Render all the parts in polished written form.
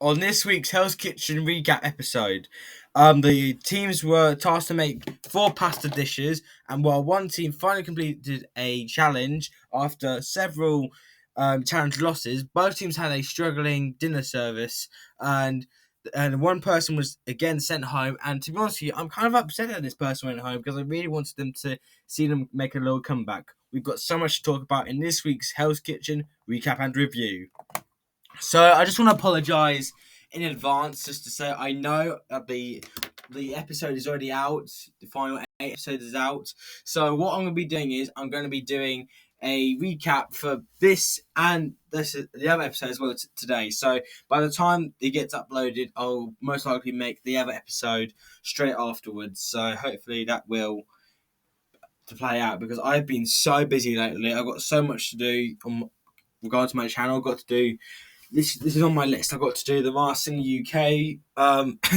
On this week's Hell's Kitchen recap episode, the teams were tasked to make 4 pasta dishes, and while one team finally completed a challenge after several challenge losses, both teams had a struggling dinner service, and one person was again sent home. And to be honest with you, I'm kind of upset that this person went home because I really wanted them to see them make a little comeback. We've got so much to talk about in this week's Hell's Kitchen recap and review. So I just want to apologise in advance, just to say I know that the episode is already out. The final 8 episode is out. So what I'm going to be doing is I'm going to be doing a recap for this and the other episode as well today. So by the time it gets uploaded, I'll most likely make the other episode straight afterwards. So hopefully that will to play out because I've been so busy lately. I've got so much to do on regards to my channel. I've got to do this is on my list. I've got to do the Masked Singer UK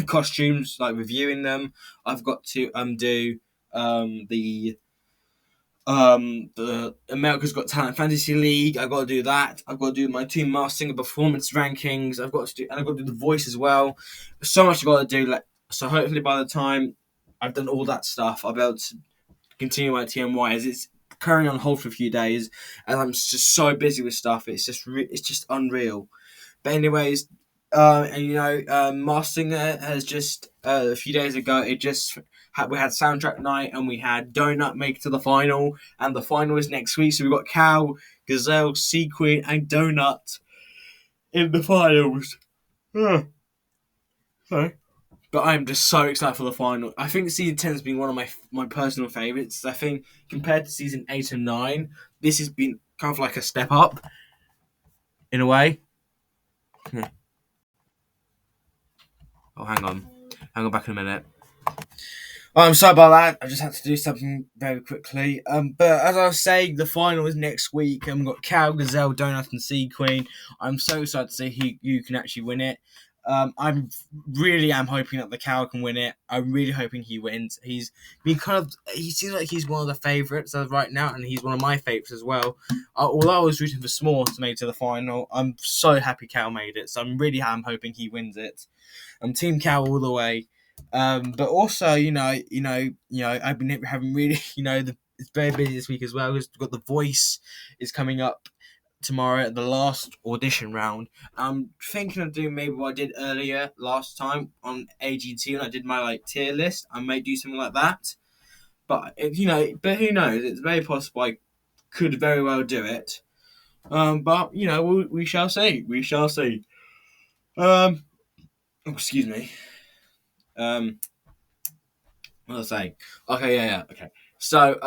costumes, like reviewing them. I've got to do the America's Got Talent Fantasy League. I've got to do that. I've got to do my two Masked Singer performance rankings. I've got to do the voice as well. So much I've got to do. So hopefully by the time I've done all that stuff, I'll be able to continue my TMY as it's currently on hold for a few days, and I'm just so busy with stuff. It's just unreal. But anyways, Masked Singer has just a few days ago. We had soundtrack night and we had Donut make it to the final, and the final is next week. So we've got Cow, Gazelle, Sequin, and Donut in the finals. Sorry. But I'm just so excited for the final. I think season 10 has been one of my personal favourites. I think compared to season 8 and 9, this has been kind of like a step up in a way. Oh, hang on. Back in a minute. Oh, I'm sorry about that. I just had to do something very quickly. But as I was saying, the final is next week, and we've got Cow, Gazelle, Donut, and Sea Queen. I'm so excited to see who can actually win it. I'm really am hoping that the Cow can win it. I'm really hoping he wins. He seems like he's one of the favourites as of right now, and he's one of my favourites as well. Although I was rooting for S'more to make it to the final, I'm so happy Cow made it. So I'm really am hoping he wins it. I'm Team Cow all the way. But also, I've been having really, it's very busy this week as well. We've got The Voice is coming up tomorrow at the last audition round. I'm thinking of doing maybe what I did earlier last time on AGT when I did my tier list. I may do something like that. But but who knows? It's very possible I could very well do it. But we shall see. We shall see. Excuse me. What was I saying? Okay, yeah, okay. So,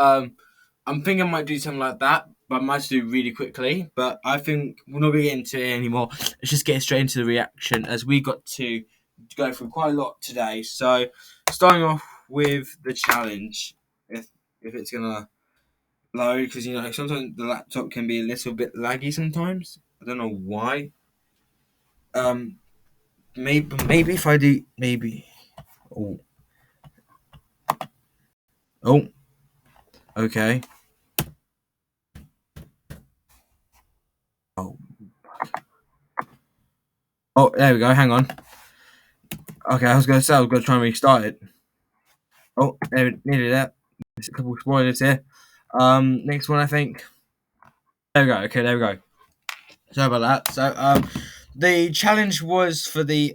I'm thinking I might do something like that, but I might do it really quickly. But I think we're not going to get into it anymore. Let's just get straight into the reaction as we got to go through quite a lot today. So, starting off with the challenge, if it's gonna load, because sometimes the laptop can be a little bit laggy sometimes. I don't know why. Maybe if I do maybe. Oh, oh, okay. Oh, oh, there we go. Hang on. Okay, I was going to say I was going to try and restart it. Oh, there, nearly that. There's a couple of spoilers here. Next one, I think. There we go. Okay, there we go. Sorry about that. So, the challenge was for this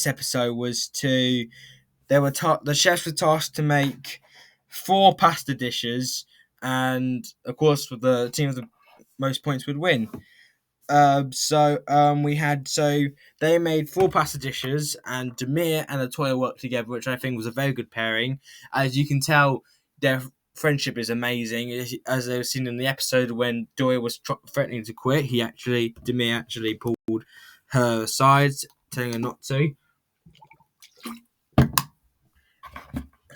episode was to the chefs were tasked to make 4 pasta dishes, and of course, for the team with the most points would win. So they made 4 pasta dishes, and Demir and Latoya worked together, which I think was a very good pairing. As you can tell, their friendship is amazing. As they were seen in the episode when Doya was threatening to quit, Demir actually pulled her aside, telling her not to.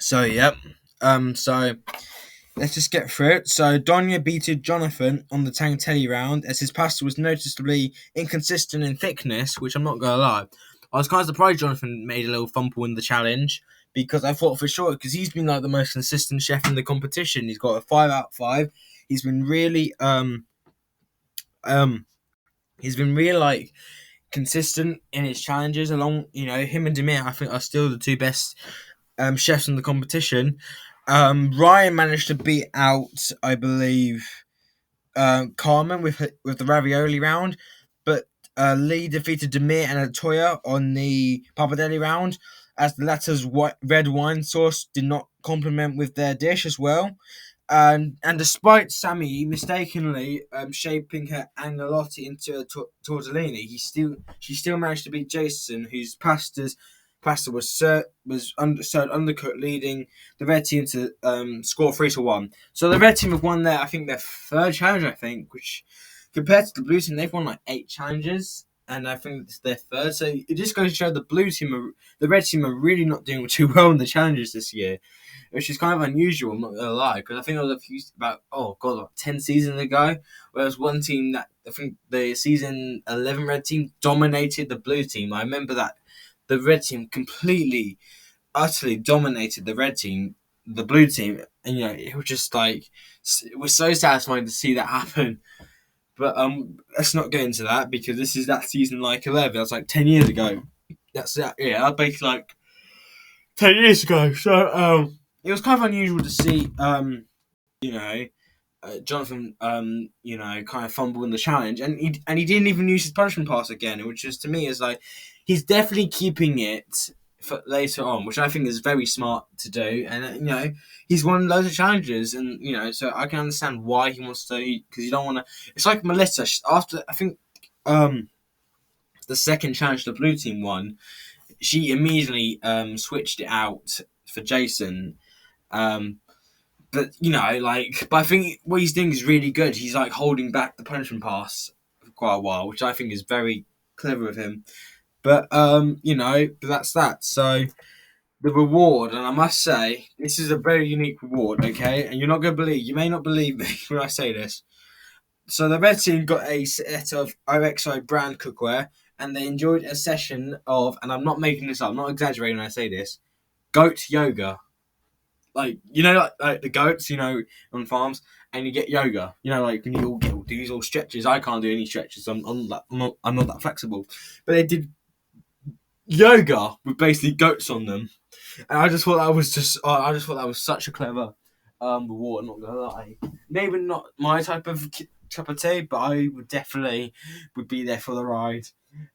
So yep. So let's just get through it. So Donya beated Jonathan on the Tagliatelle round as his pasta was noticeably inconsistent in thickness, which I'm not going to lie. I was kind of surprised Jonathan made a little fumble in the challenge because I thought for sure, because he's been like the most consistent chef in the competition. He's got a 5 out of 5. He's been really He's been really like consistent in his challenges. Along, him and Demir, I think, are still the two best chefs in the competition. Ryan managed to beat out, I believe, Carmen with the ravioli round, but Lee defeated Demir and Atoya on the pappardelle round, as the latter's red wine sauce did not complement with their dish as well. And despite Sammy mistakenly shaping her agnolotti into a tortellini, she still managed to beat Jason, whose pasta was served undercooked, leading the red team to score 3-1. So the red team have won I think their third challenge, I think, which compared to the blue team, they've won like 8 challenges, and I think it's their third. So it just goes to show the red team are really not doing too well in the challenges this year, which is kind of unusual. I'm not gonna lie, because I think there was a few about 10 seasons ago, where there was one team that I think the season 11 red team dominated the blue team. I remember that the red team completely, utterly dominated the blue team, and it was just like it was so satisfying to see that happen. But let's not get into that, because this is that season like 11. That's like 10 years ago. That's that. Yeah, that basically like 10 years ago. So it was kind of unusual to see you know Jonathan kind of fumble in the challenge, and he didn't even use his punishment pass again, which is, to me, is like he's definitely keeping it for later on, which I think is very smart to do. And he's won loads of challenges, and so I can understand why he wants to, because you don't want to. It's like Melissa after, I think, the second challenge the blue team won, she immediately switched it out for Jason. But I think what he's doing is really good. He's like holding back the punishment pass for quite a while, which I think is very clever of him. But but that's that. So the reward, and I must say, this is a very unique reward, okay? And you may not believe me when I say this. So the red team got a set of OXO brand cookware, and they enjoyed a session of, and I'm not making this up, I'm not exaggerating when I say this, goat yoga. Like like the goats, on farms, and you get yoga. Like when you all do these all stretches. I can't do any stretches. I'm not that flexible. But they did yoga with basically goats on them, and I just thought that was such a clever reward. I'm not gonna lie. Maybe not my type of cup of tea, but I would definitely be there for the ride.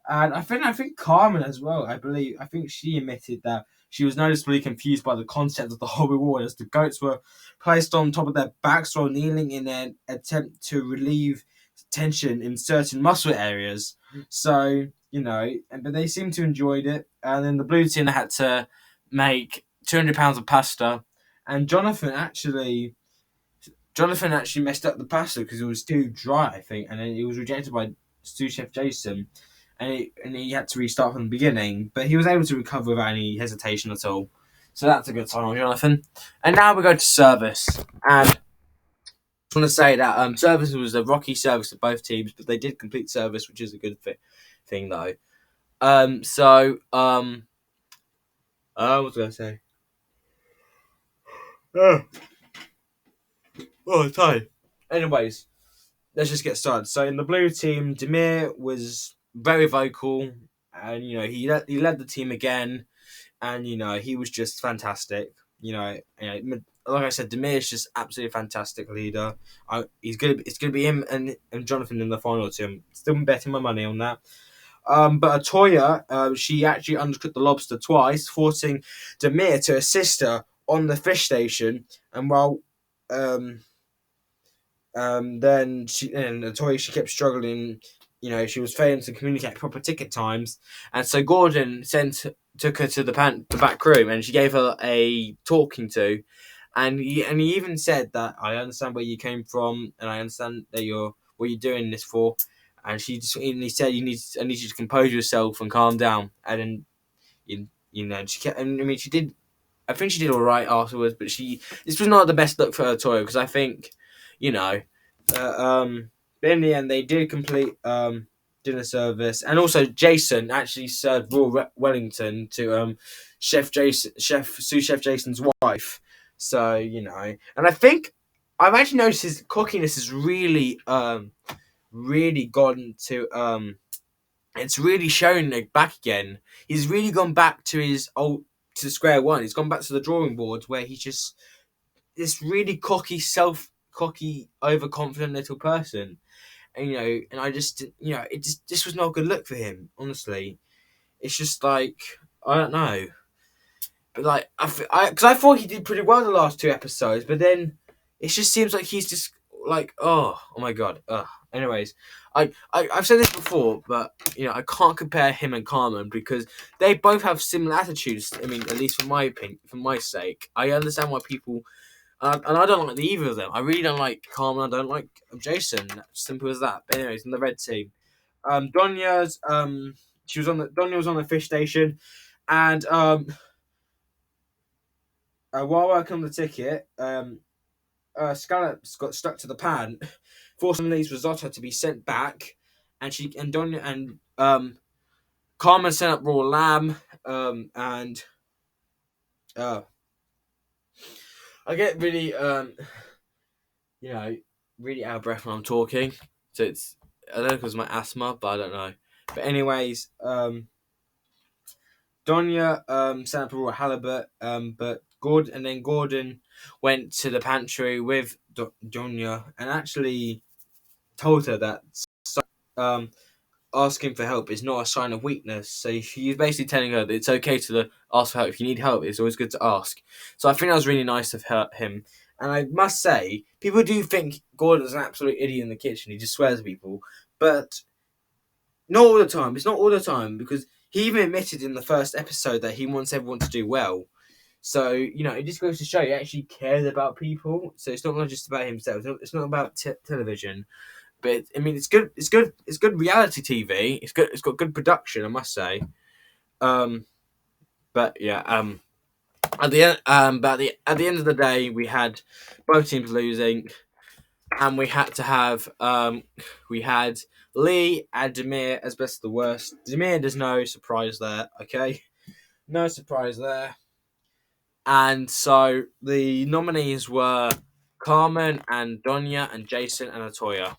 And I think Carmen as well. I think she admitted that she was noticeably confused by the concept of the whole reward, as the goats were placed on top of their backs while kneeling in an attempt to relieve tension in certain muscle areas. So but they seemed to enjoyed it. And then the blue team had to make 200 pounds of pasta, and Jonathan actually messed up the pasta because it was too dry, I think, and then it was rejected by sous chef Jason, and he had to restart from the beginning. But he was able to recover without any hesitation at all. So that's a good sign on Jonathan. And now we go to service, and I just want to say that service was a rocky service of both teams, but they did complete service, which is a good thing though. What was I going to say? Oh, tired. Anyways, let's just get started. So in the blue team, Demir was very vocal, and he led the team again, and he was just fantastic. Like I said, Demir is just absolutely fantastic leader. It's gonna be him and Jonathan in the final two. I'm still betting my money on that. But Atoya, she actually undercooked the lobster twice, forcing Demir to assist her on the fish station. And while then Atoya, she kept struggling. She was failing to communicate proper ticket times, and so Gordon took her to the back room, and she gave her a talking to, and he even said that, I understand where you came from, and I understand that what you're doing this for. And he said, I need you to compose yourself and calm down. And then, she kept, she did, I think she did all right afterwards, but this was not the best look for her Toyo, because I think, but in the end, they did complete dinner service. And also, Jason actually served raw Wellington to sous chef Jason's wife. So, and I think I've actually noticed his cookiness is really really gone to it's really shown back again. He's really gone back to his old to square one. He's gone back to the drawing board where he's just this really cocky, overconfident little person. And and I just it just this was not a good look for him. Honestly, it's just like I don't know, but like because I thought he did pretty well the last two episodes, but then it just seems like he's just like oh my god. Anyways, I've said this before, but I can't compare him and Carmen because they both have similar attitudes. I mean, at least for my opinion, for my sake, I understand why people. And I don't like either of them. I really don't like Carmen. I don't like Jason. Simple as that. But anyways, in the red team, Donya's Donya was on the fish station, and while working on the ticket, scallops got stuck to the pan, forcing Lee's risotto to be sent back, and Donya and Carmen sent up raw lamb, and I get really really out of breath when I'm talking. So I don't know if it was my asthma, but I don't know. But anyways, Donya sent up a raw halibut, but Gordon went to the pantry with Donya and actually told her that um asking for help is not a sign of weakness. So he's basically telling her that it's okay to ask for help. If you need help, it's always good to ask. So I think that was really nice of him. And I must say, people do think Gordon's an absolute idiot in the kitchen. He just swears at people. But not all the time. It's not all the time because he even admitted in the first episode that he wants everyone to do well. So, it just goes to show he actually cares about people. So it's not just about himself. It's not about television. But I mean, it's good. It's good. It's good reality TV. It's good. It's got good production, I must say. But yeah. At the end, at the end of the day, we had both teams losing, and we had to have we had Lee and Demir as best of the worst. Demir, there's no surprise there. Okay, no surprise there. And so the nominees were Carmen and Donya and Jason and Atoya.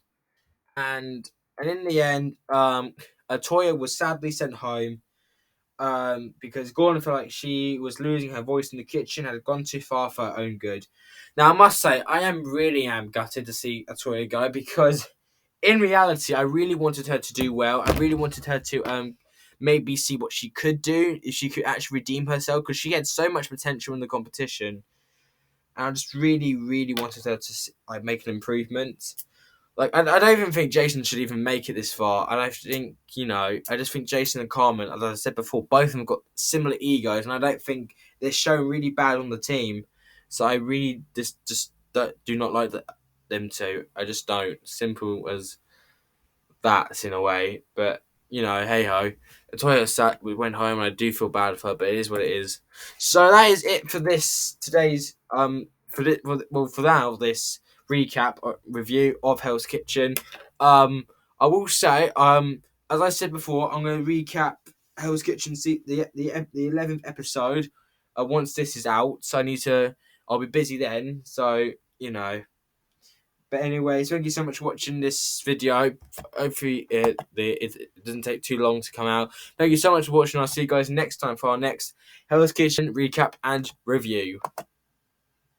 And in the end, Atoya was sadly sent home because Gordon felt like she was losing her voice in the kitchen, had gone too far for her own good. Now, I must say, I am gutted to see Atoya go because in reality, I really wanted her to do well. I really wanted her to maybe see what she could do, if she could actually redeem herself, because she had so much potential in the competition. And I just really, really wanted her to make an improvement. Like, I don't even think Jason should even make it this far. And I think, I just think Jason and Carmen, as I said before, both of them got similar egos. And I don't think they're shown really bad on the team. So I really just do not like them two. I just don't. Simple as that, in a way. But, hey ho. Atoya we went home and I do feel bad for her, but it is what it is. So that is it for today's, for now, this recap review of Hell's Kitchen. I will say, as I said before, I'm going to recap Hell's Kitchen the 11th episode once this is out. So I'll be busy then. So But anyways, thank you so much for watching this video. Hopefully it doesn't take too long to come out. Thank you so much for watching. I'll see you guys next time for our next Hell's Kitchen recap and review.